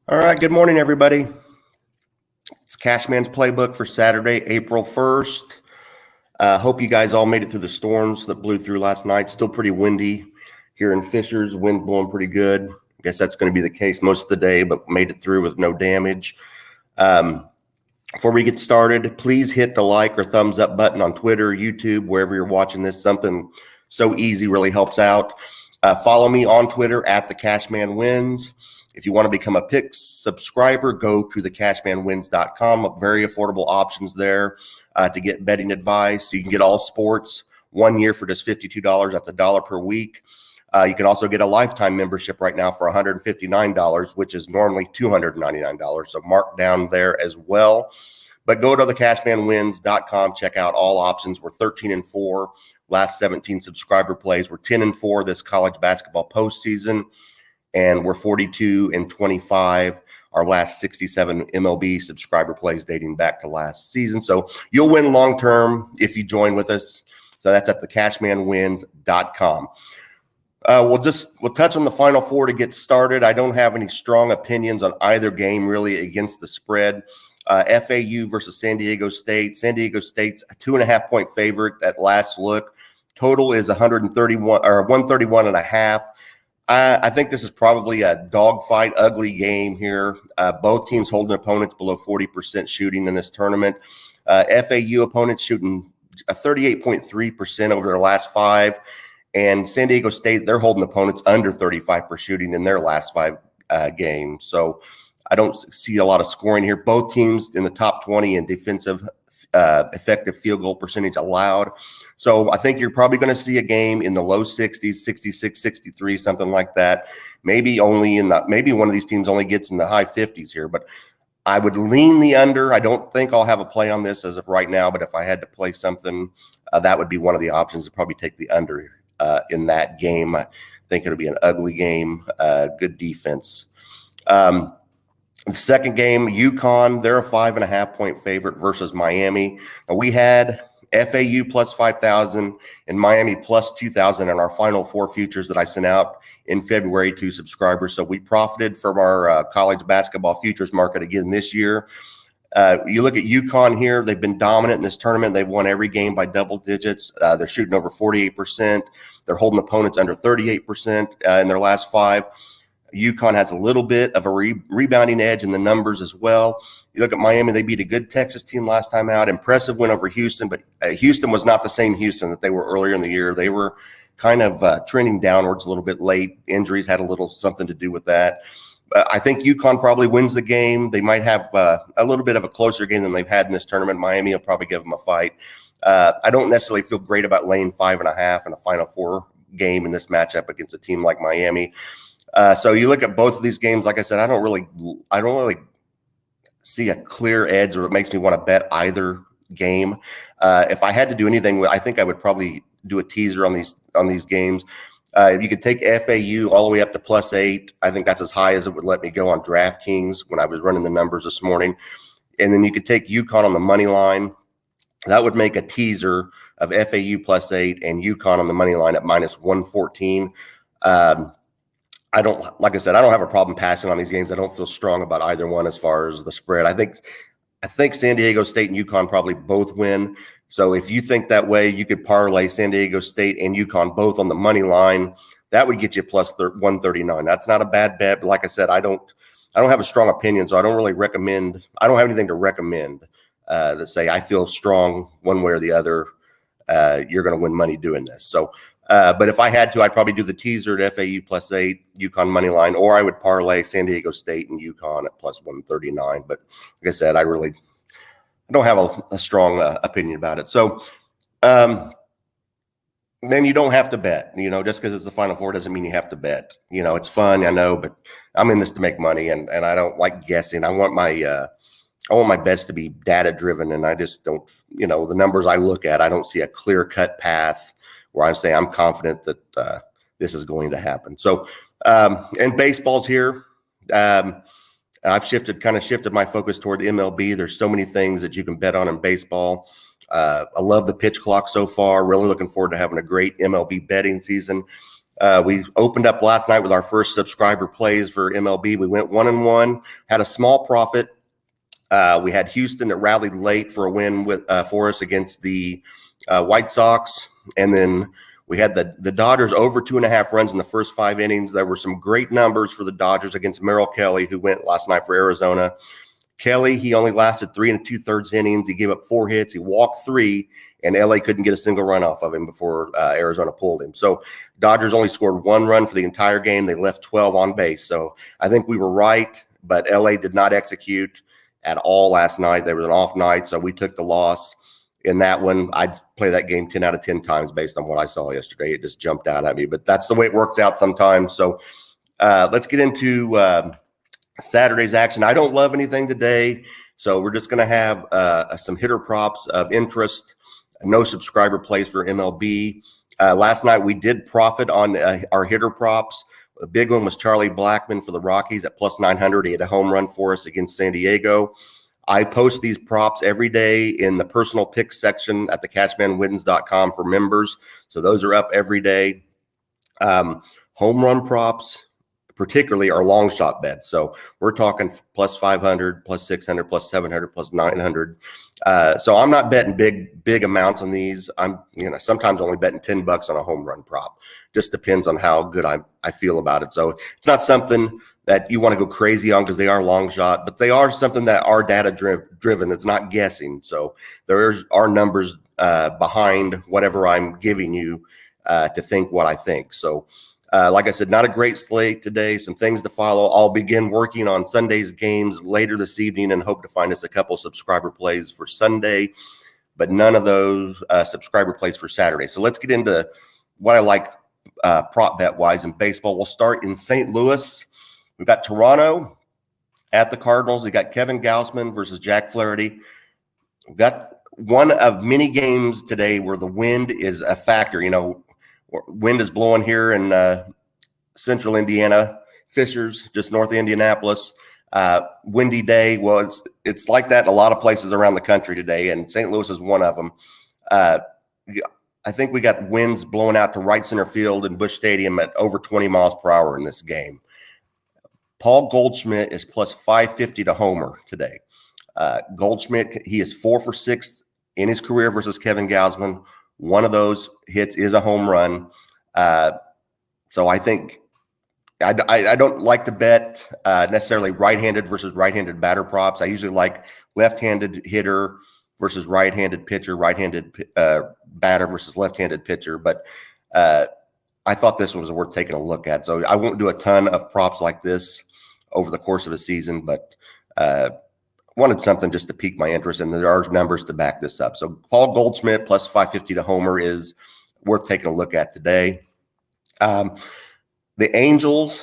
All right, good morning, everybody. It's Cashman's Playbook for Saturday, April 1st. Hope you guys all made it through the storms that blew through last night. Still pretty windy here in Fishers, wind blowing pretty good. I guess that's going to be the case most of the day, but made it through with no damage. Before we get started, please hit the like or thumbs up button on Twitter, YouTube, wherever you're watching this. Something so easy really helps out. Follow me on Twitter at TheCashmanWins. If you want to become a Picks subscriber, go to TheCashmanwins.com. Very affordable options there to get betting advice. You can get all sports 1 year for just $52. That's $1 per week. You can also get a lifetime membership right now for $159, which is normally $299. So mark down there as well. But go to TheCashmanwins.com. Check out all options. We're 13-4. Last 17 subscriber plays. We're 10-4 this college basketball postseason. And we're 42-25, our last 67 MLB subscriber plays dating back to last season. So you'll win long-term if you join with us. So that's at TheCashmanwins.com. We'll touch on the Final Four to get started. I don't have any strong opinions on either game really against the spread. FAU versus San Diego State. San Diego State's a 2.5-point favorite at last look. Total is 131.5. I think this is probably a dogfight, ugly game here. Both teams holding opponents below 40% shooting in this tournament. FAU opponents shooting a 38.3% over their last five. And San Diego State, they're holding opponents under 35% shooting in their last five games. So I don't see a lot of scoring here. Both teams in the top 20 in defensive effective field goal percentage allowed. So I think you're probably going to see a game in the low 60s, 66, 63, something like that. Maybe one of these teams only gets in the high 50s here, but I would lean the under. I don't think I'll have a play on this as of right now, but if I had to play something, that would be one of the options to probably take the under in that game. I think it'll be an ugly game, good defense. The second game, UConn, they're a 5.5-point favorite versus Miami. Now, we had FAU plus 5,000 and Miami plus 2,000 in our Final Four futures that I sent out in February to subscribers. So we profited from our college basketball futures market again this year. You look at UConn here, they've been dominant in this tournament. They've won every game by double digits. They're shooting over 48%. They're holding opponents under 38% in their last five. UConn has a little bit of a rebounding edge in the numbers as well. You look at Miami, they beat a good Texas team last time out. Impressive win over Houston, but Houston was not the same Houston that they were earlier in the year. They were kind of trending downwards a little bit late. Injuries had a little something to do with that. I think UConn probably wins the game. They might have a little bit of a closer game than they've had in this tournament. Miami will probably give them a fight. I don't necessarily feel great about laying 5.5 in a Final Four game in this matchup against a team like Miami. So you look at both of these games, like I said, I don't really see a clear edge or it makes me want to bet either game. If I had to do anything, I think I would probably do a teaser on these games. You could take FAU all the way up to +8. I think that's as high as it would let me go on DraftKings when I was running the numbers this morning. And then you could take UConn on the money line. That would make a teaser of FAU +8 and UConn on the money line at -114. Like I said, I don't have a problem passing on these games. I don't feel strong about either one as far as the spread. I think San Diego State and UConn probably both win. So if you think that way, you could parlay San Diego State and UConn both on the money line. That would get you +139. That's not a bad bet. But like I said, I don't have a strong opinion, so I don't really recommend. I don't have anything to recommend that say I feel strong one way or the other. You're going to win money doing this. So. But if I had to, I'd probably do the teaser at FAU +8, UConn money line, or I would parlay San Diego State and UConn at +139. But like I said, I don't have a strong opinion about it. So then you don't have to bet. Just because it's the Final Four doesn't mean you have to bet. It's fun, I know, but I'm in this to make money, and I don't like guessing. I want my best to be data driven, and I just don't. The numbers I look at, I don't see a clear cut path where I'm saying I'm confident that this is going to happen. So, and baseball's here. I've shifted my focus toward MLB. There's so many things that you can bet on in baseball. I love the pitch clock so far. Really looking forward to having a great MLB betting season. We opened up last night with our first subscriber plays for MLB. We went 1-1, had a small profit. We had Houston that rallied late for a win for us against the White Sox. And then we had the Dodgers over 2.5 runs in the first 5 innings. There were some great numbers for the Dodgers against Merrill Kelly, who went last night for Arizona. Kelly, he only lasted 3 2/3 innings. He gave up 4 hits. He walked 3, and LA couldn't get a single run off of him before Arizona pulled him. So Dodgers only scored 1 run for the entire game. They left 12 on base. So I think we were right, but LA did not execute at all last night. There was an off night, so we took the loss in that one. I'd play that game 10 out of 10 times based on what I saw yesterday. It just jumped out at me, but that's the way it works out sometimes. So let's get into Saturday's action. I don't love anything today, so we're just going to have some hitter props of interest. No subscriber plays for MLB. Last night we did profit on our hitter props. The big one was Charlie Blackmon for the Rockies at plus 900. He had a home run for us against San Diego. I post these props every day in the personal picks section at TheCashmanwins.com for members. So those are up every day. Home run props, particularly, are long shot bets. So we're talking plus 500, plus 600, plus 700, plus 900. So I'm not betting big amounts on these. I'm sometimes only betting $10 on a home run prop. Just depends on how good I feel about it. So it's not something that you want to go crazy on because they are long shot, but they are something that are data driven. It's not guessing. So there are numbers behind whatever I'm giving you to think what I think. So like I said, not a great slate today. Some things to follow. I'll begin working on Sunday's games later this evening and hope to find us a couple subscriber plays for Sunday, but none of those subscriber plays for Saturday. So let's get into what I like prop bet wise in baseball. We'll start in St. Louis. We've got Toronto at the Cardinals. We got Kevin Gausman versus Jack Flaherty. We've got one of many games today where the wind is a factor. Wind is blowing here in central Indiana, Fishers, just north of Indianapolis. Windy day. Well, it's like that in a lot of places around the country today, and St. Louis is one of them. I think we got winds blowing out to right center field in Busch Stadium at over 20 miles per hour in this game. Paul Goldschmidt is plus 550 to homer today. Goldschmidt, he is 4 for 6 in his career versus Kevin Gausman. One of those hits is a home run. So I think I don't like to bet necessarily right-handed versus right-handed batter props. I usually like left-handed hitter versus right-handed pitcher, right-handed batter versus left-handed pitcher. But I thought this one was worth taking a look at. So I won't do a ton of props like this over the course of a season, but wanted something just to pique my interest, and there are numbers to back this up. So Paul Goldschmidt plus 550 to homer is worth taking a look at today. The Angels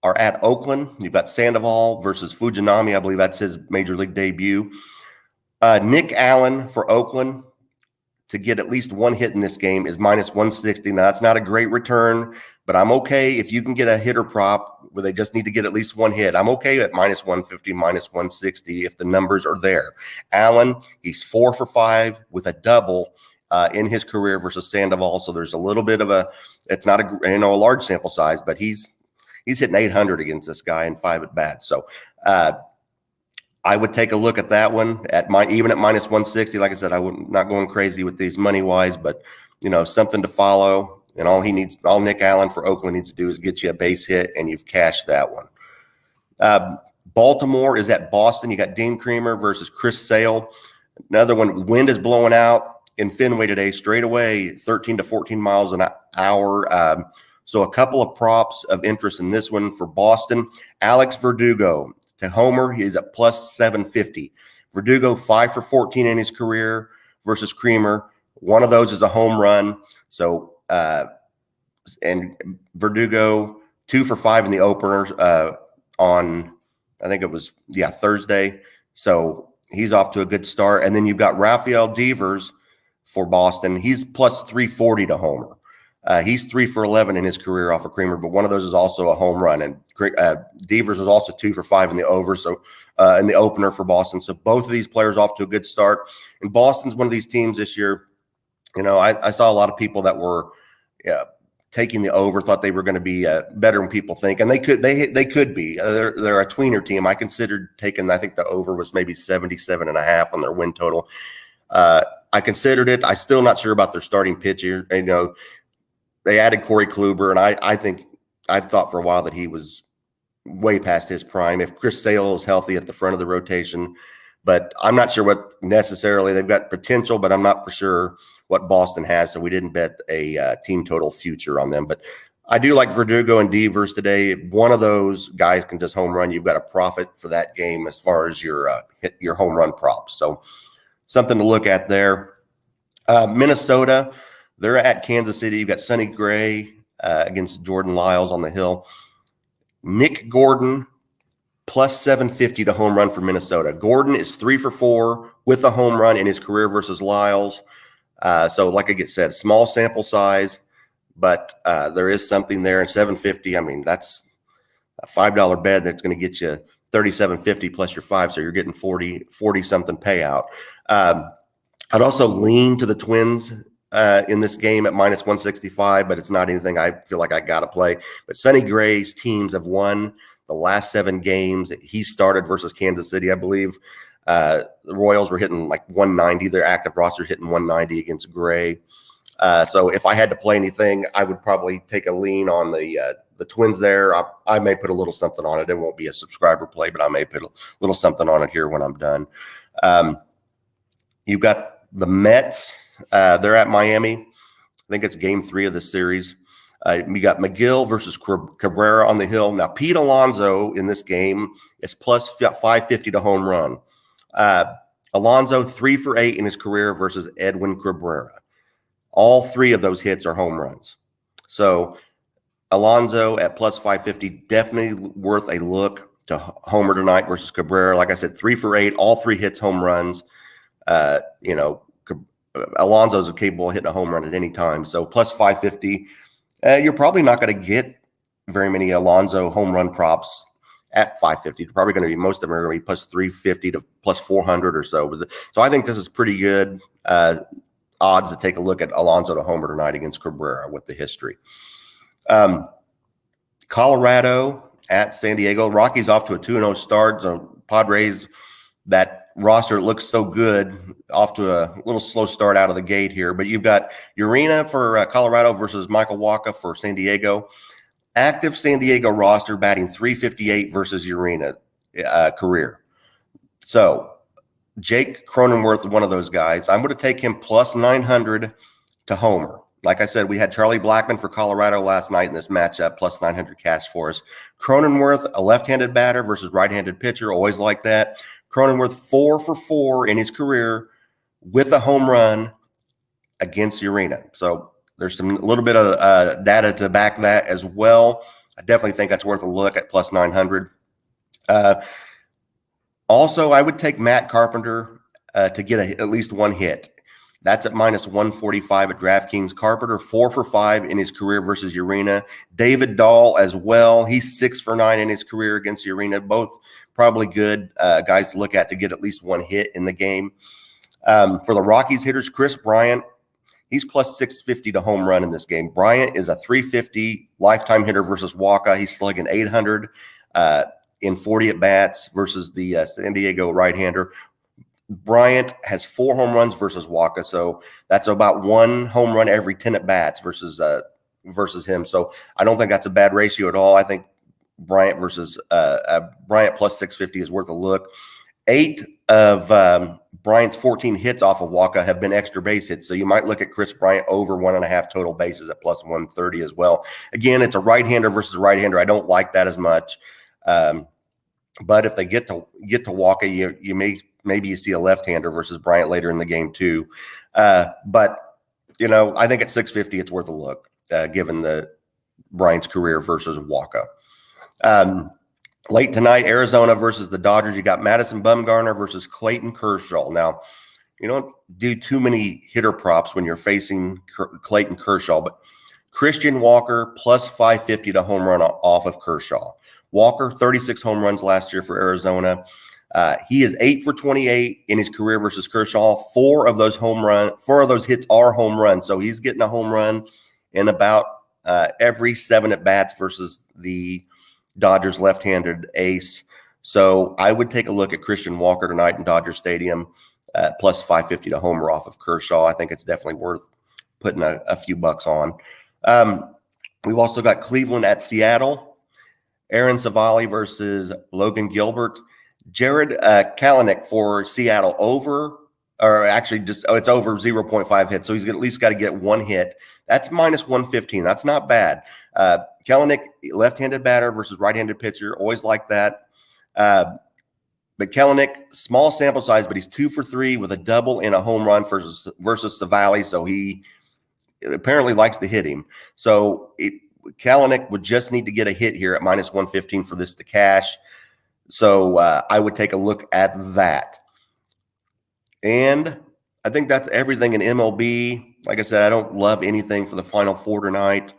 are at Oakland. You've got Sandoval versus Fujinami. I believe that's his major league debut. Nick Allen for Oakland to get at least one hit in this game is minus 160. Now, that's not a great return, but I'm okay if you can get a hitter prop where they just need to get at least one hit. I'm okay at minus 150, minus 160 if the numbers are there. Allen, he's 4 for 5 with a double in his career versus Sandoval. So there's a little bit of it's not a large sample size, but he's hitting 800 against this guy in 5 at bats. So I would take a look at that one even at minus 160. Like I said, not going crazy with these money wise, but something to follow. And all Nick Allen for Oakland needs to do is get you a base hit, and you've cashed that one. Baltimore is at Boston. You got Dean Creamer versus Chris Sale. Another one. Wind is blowing out in Fenway today, straight away, 13 to 14 miles an hour. So a couple of props of interest in this one for Boston. Alex Verdugo to homer. He is at plus 750. Verdugo 5 for 14 in his career versus Creamer. One of those is a home run. So and Verdugo 2 for 5 in the openers on, I think it was Thursday. So he's off to a good start. And then you've got Rafael Devers for Boston. He's plus 340 to homer. He's 3 for 11 in his career off of Creamer, but one of those is also a home run. And Devers was also 2 for 5 in the over, so in the opener for Boston. So both of these players off to a good start. And Boston's one of these teams this year. I saw a lot of people that were taking the over, thought they were going to be better than people think, and they could be. They're a tweener team. I considered taking. I think the over was maybe 77.5 on their win total. I considered it. I'm still not sure about their starting pitcher. You know, they added Corey Kluber, and I think I've thought for a while that he was way past his prime. If Chris Sale is healthy at the front of the rotation, but I'm not sure what necessarily they've got potential, but I'm not for sure what Boston has. So we didn't bet a team total future on them. But I do like Verdugo and Devers today. If one of those guys can just home run, you've got a profit for that game as far as your home run props. So something to look at there. Minnesota, they're at Kansas City. You've got Sonny Gray against Jordan Lyles on the hill. Nick Gordon plus 750 to home run for Minnesota. Gordon is 3 for 4 with a home run in his career versus Lyles. So like I said, small sample size, but there is something there. And 750, I mean, that's a $5 bet that's going to get you 37.50 plus your 5. So you're getting 40 something payout. I'd also lean to the Twins in this game at minus 165, but it's not anything I feel like I got to play. But Sonny Gray's teams have won the last 7 games that he started versus Kansas City, I believe. The Royals were hitting like 190. Their active roster hitting 190 against Gray. So if I had to play anything, I would probably take a lean on the Twins there. I may put a little something on it. It won't be a subscriber play, but I may put a little something on it here when I'm done. You've got the Mets. They're at Miami. I think it's game 3 of the series. We got McGill versus Cabrera on the hill. Now, Pete Alonso in this game is plus 550 to home run. Alonso 3 for 8 in his career versus Edwin Cabrera. All 3 of those hits are home runs. So Alonso at plus 550, definitely worth a look to homer tonight versus Cabrera. Like I said, 3 for 8, all 3 hits home runs. Alonso's capable of hitting a home run at any time. So plus 550. You're probably not going to get very many Alonso home run props at 550. They're probably going to be, most of them are going to be plus 350 to plus 400 or so. So I think this is pretty good odds to take a look at Alonso to homer tonight against Cabrera with the history. Colorado at San Diego. Rockies off to a 2-0 start. So Padres, that roster looks so good, off to a little slow start out of the gate here. But you've got Urena for Colorado versus Michael Wacha for San Diego. Active San Diego roster batting 358 versus Urena career. So Jake Cronenworth, one of those guys. I'm going to take him plus 900 to homer. Like I said, we had Charlie Blackmon for Colorado last night in this matchup, plus 900 cash for us. Cronenworth, a left-handed batter versus right-handed pitcher, always like that. Cronenworth 4 for 4 in his career with a home run against Urena. So there's a little bit of data to back that as well. I definitely think that's worth a look at plus 900. Also, I would take Matt Carpenter to get at least one hit. That's at minus 145 at DraftKings. Carpenter 4 for 5 in his career versus Urena. David Dahl as well. He's 6 for 9 in his career against Urena. Both probably good guys to look at to get at least one hit in the game. For the Rockies hitters, Chris Bryant, he's plus 650 to home run in this game. Bryant is a 350 lifetime hitter versus Wacha. He's slugging 800 in 40 at-bats versus the San Diego right-hander. Bryant has 4 home runs versus Wacha, so that's about 1 home run every 10 at-bats versus him. So I don't think that's a bad ratio at all. I think Bryant versus Bryant plus 650 is worth a look. 8 of Bryant's 14 hits off of Wacha have been extra base hits, so you might look at Chris Bryant over 1.5 total bases at plus 130 as well. Again, it's a right-hander versus right-hander. I don't like that as much, but if they get to Wacha, maybe you see a left-hander versus Bryant later in the game too. But I think at 650 it's worth a look given the Bryant's career versus Wacha. Late tonight, Arizona versus the Dodgers. You got Madison Bumgarner versus Clayton Kershaw. Now, you don't do too many hitter props when you're facing Clayton Kershaw, but Christian Walker plus 550 to home run off of Kershaw. Walker, 36 home runs last year for Arizona. He is 8 for 28 in his career versus Kershaw. 4 of those hits are home runs. So he's getting a home run in about every 7 at-bats versus the Dodgers left-handed ace. So I would take a look at Christian Walker tonight in Dodger Stadium, plus 550 to homer off of Kershaw. I think it's definitely worth putting a few bucks on. We've also got Cleveland at Seattle. Aaron Savali versus Logan Gilbert. Jared Kalanick for Seattle over, or actually it's over 0.5 hits. So he's at least got to get 1 hit. That's minus 115. That's not bad. Kalanick, left-handed batter versus right-handed pitcher. Always like that. But Kalanick, small sample size, but he's 2 for 3 with a double and a home run versus Savali. So he apparently likes to hit him. So Kalanick would just need to get a hit here at minus 115 for this to cash. So I would take a look at that. And I think that's everything in MLB. Like I said, I don't love anything for the Final Four tonight.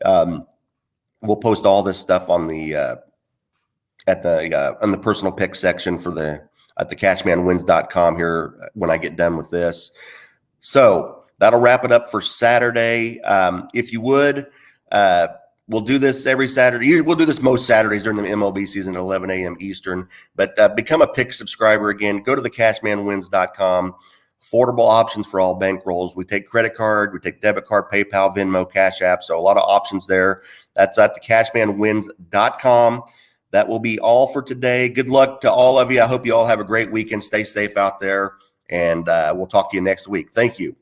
We'll post all this stuff on the on the personal pick section at TheCashmanwins.com here when I get done with this. So that'll wrap it up for Saturday. If you would, we'll do this every Saturday. We'll do this most Saturdays during the MLB season at 11 a.m. Eastern. But become a pick subscriber again. Go to TheCashmanwins.com. Affordable options for all bankrolls. We take credit card, we take debit card, PayPal, Venmo, Cash App. So a lot of options there. That's at TheCashmanwins.com. That will be all for today. Good luck to all of you. I hope you all have a great weekend. Stay safe out there, and we'll talk to you next week. Thank you.